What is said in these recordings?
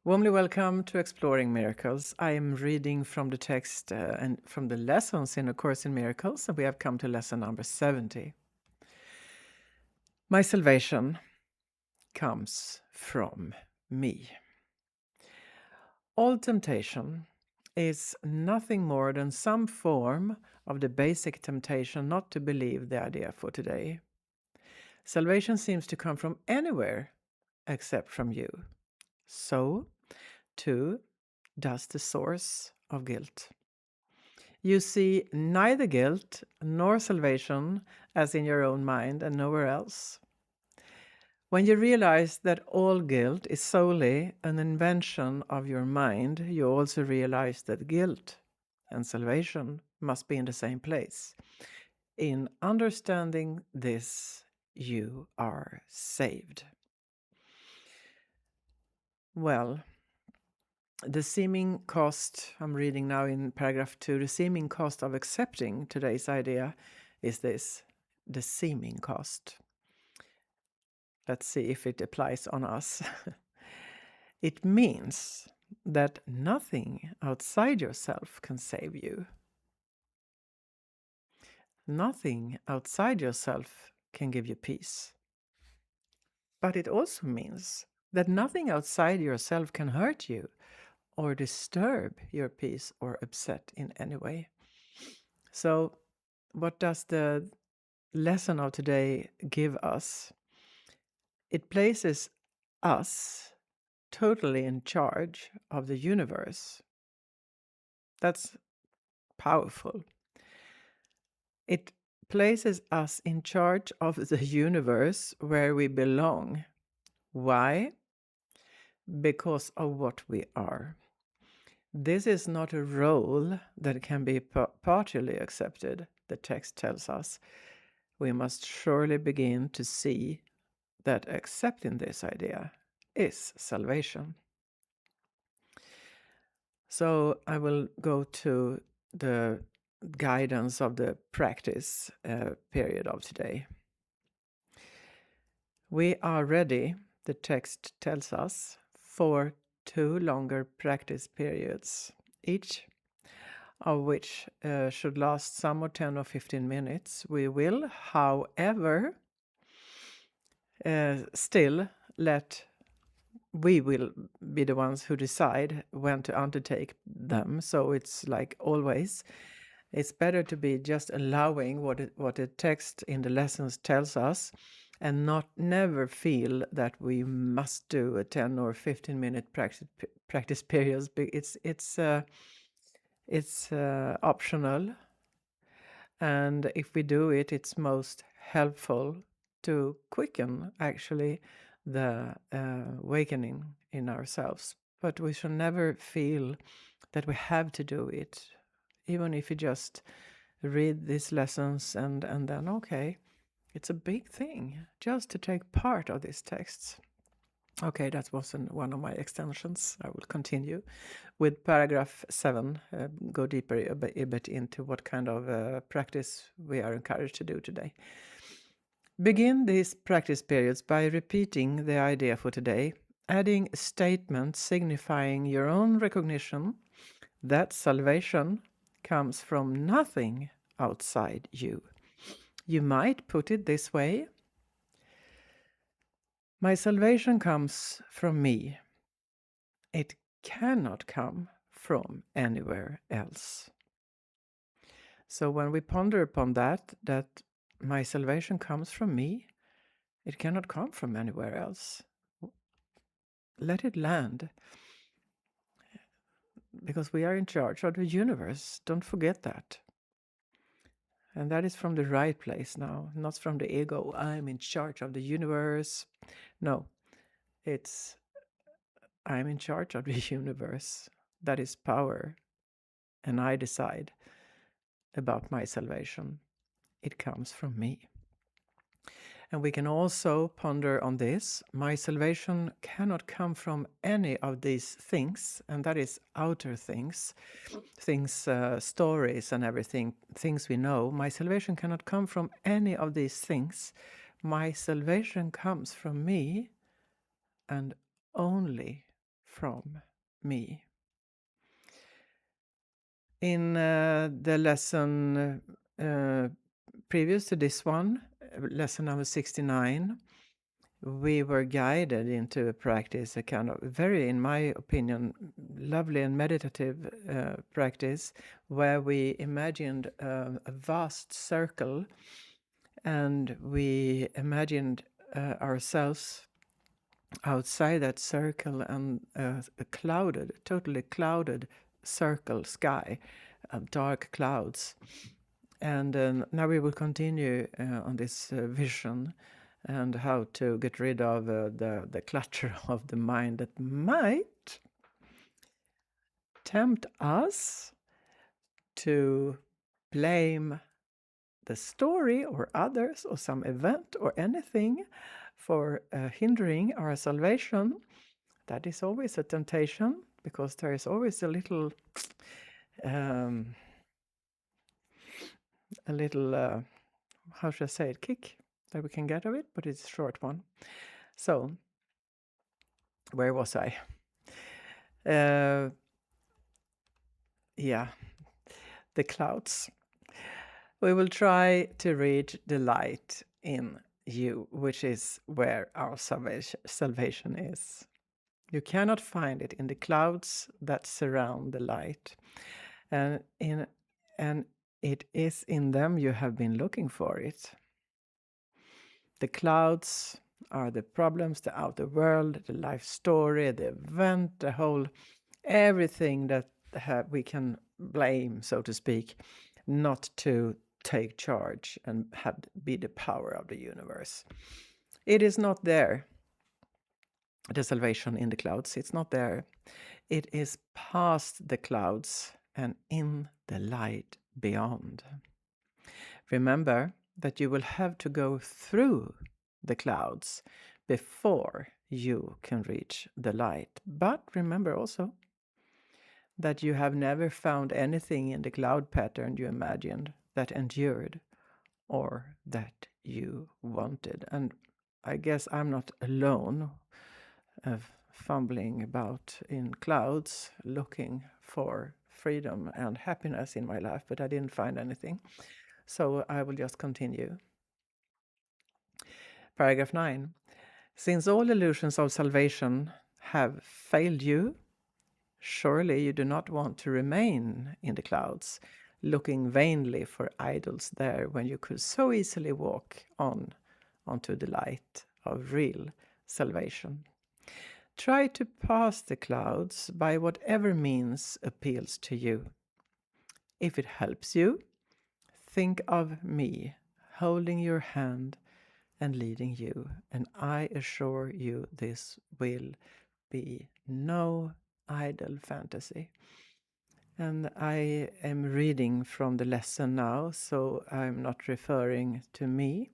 Warmly welcome to Exploring Miracles. I am reading from the text and from the lessons in A Course in Miracles, and we have come to lesson number 70. My salvation comes from me. All temptation is nothing more than some form of the basic temptation not to believe the idea for today. Salvation seems to come from anywhere except from you. So, too, does the source of guilt. You see neither guilt nor salvation as in your own mind and nowhere else. When you realize that all guilt is solely an invention of your mind, you also realize that guilt and salvation must be in the same place. In understanding this, you are saved. Well, the seeming cost, I'm reading now in paragraph 2, the seeming cost of accepting today's idea is this, the seeming cost. Let's see if it applies on us. It means that nothing outside yourself can save you. Nothing outside yourself can give you peace. But it also means that nothing outside yourself can hurt you or disturb your peace or upset in any way. So, what does the lesson of today give us? It places us totally in charge of the universe. That's powerful. It places us in charge of the universe where we belong. Why? Because of what we are. This is not a role that can be partially accepted, the text tells us. We must surely begin to see that accepting this idea is salvation. So I will go to the guidance of the practice period of today. We are ready, the text tells us, for 2 longer practice periods, each of which should last somewhat 10 or 15 minutes. We will, however, we will be the ones who decide when to undertake them. So it's like always, it's better to be just allowing what the text in the lessons tells us and never feel that we must do a 10 or 15 minute practice periods. It's optional, and if we do it, it's most helpful to quicken actually the awakening in ourselves. But we should never feel that we have to do it, even if you just read these lessons and then, okay, it's a big thing just to take part of these texts. Okay, that was one of my extensions. I will continue with paragraph 7, go deeper a bit into what kind of practice we are encouraged to do today. Begin these practice periods by repeating the idea for today, adding a statement signifying your own recognition that salvation comes from nothing outside you. You might put it this way: my salvation comes from me. It cannot come from anywhere else. So when we ponder upon that my salvation comes from me, it cannot come from anywhere else. Let it land, because we are in charge of the universe. Don't forget that. And that is from the right place now, not from the ego. I'm in charge of the universe. No, it's I'm in charge of the universe. That is power. And I decide about my salvation. It comes from me. And we can also ponder on this. My salvation cannot come from any of these things, and that is outer things, stories and everything, things we know. My salvation cannot come from any of these things. My salvation comes from me and only from me. In the lesson previous to this one, lesson number 69, we were guided into a practice, a kind of very, in my opinion, lovely and meditative practice, where we imagined a vast circle, and we imagined ourselves outside that circle, and a totally clouded circle sky of dark clouds. And now we will continue on this vision and how to get rid of the clutter of the mind that might tempt us to blame the story or others or some event or anything for hindering our salvation. That is always a temptation, because there is always a little how should I say it, kick that we can get of it, but it's a short one. So, where was I? Yeah, the clouds. We will try to reach the light in you, which is where our salvation is. You cannot find it in the clouds that surround the light, and it is in them you have been looking for it. The clouds are the problems, the outer world, the life story, the event, the whole, everything that we can blame, so to speak, not to take charge and be the power of the universe. It is not there, the salvation in the clouds. It's not there. It is past the clouds and in the light beyond. Remember that you will have to go through the clouds before you can reach the light. But remember also that you have never found anything in the cloud pattern you imagined that endured or that you wanted. And I guess I'm not alone of fumbling about in clouds looking for freedom and happiness in my life, but I didn't find anything. So I will just continue. Paragraph 9. Since all illusions of salvation have failed you, surely you do not want to remain in the clouds, looking vainly for idols there, when you could so easily walk onto the light of real salvation. Try to pass the clouds by whatever means appeals to you. If it helps you, think of me holding your hand and leading you, and I assure you this will be no idle fantasy. And I am reading from the lesson now, so I'm not referring to me.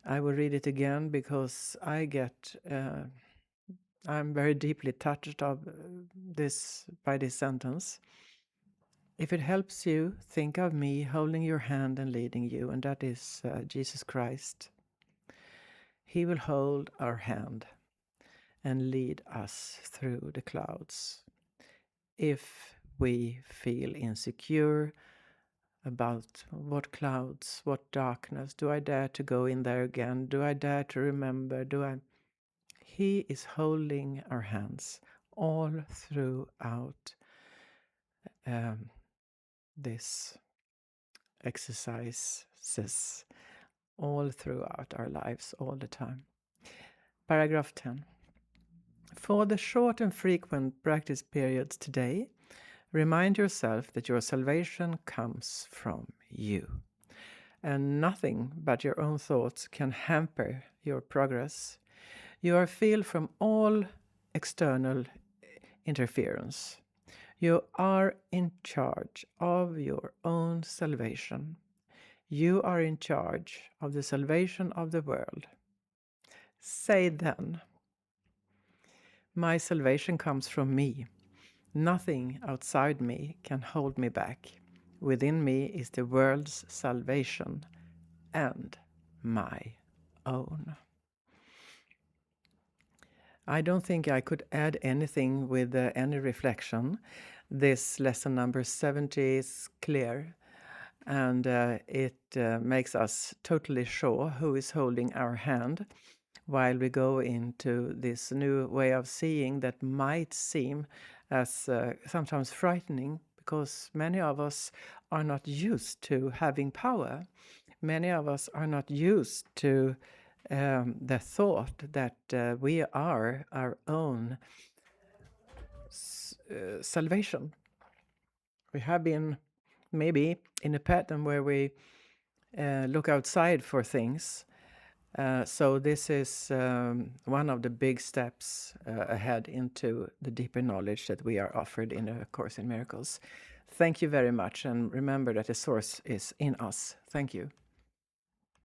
I will read it again because I'm very deeply touched by this sentence. If it helps you, think of me holding your hand and leading you, and that is Jesus Christ. He will hold our hand and lead us through the clouds. If we feel insecure about what clouds, what darkness, do I dare to go in there again? Do I dare to remember? He is holding our hands all throughout this exercises, all throughout our lives, all the time. Paragraph 10. For the short and frequent practice periods today, remind yourself that your salvation comes from you, and nothing but your own thoughts can hamper your progress. You are free from all external interference. You are in charge of your own salvation. You are in charge of the salvation of the world. Say then, my salvation comes from me. Nothing outside me can hold me back. Within me is the world's salvation and my own. I don't think I could add anything with any reflection. This lesson number 70 is clear, and it makes us totally sure who is holding our hand while we go into this new way of seeing that might seem as sometimes frightening, because many of us are not used to having power. Many of us are not used to the thought that we are our own salvation. We have been maybe in a pattern where we look outside for things. So this is one of the big steps ahead into the deeper knowledge that we are offered in A Course in Miracles. Thank you very much, and remember that the source is in us. Thank you.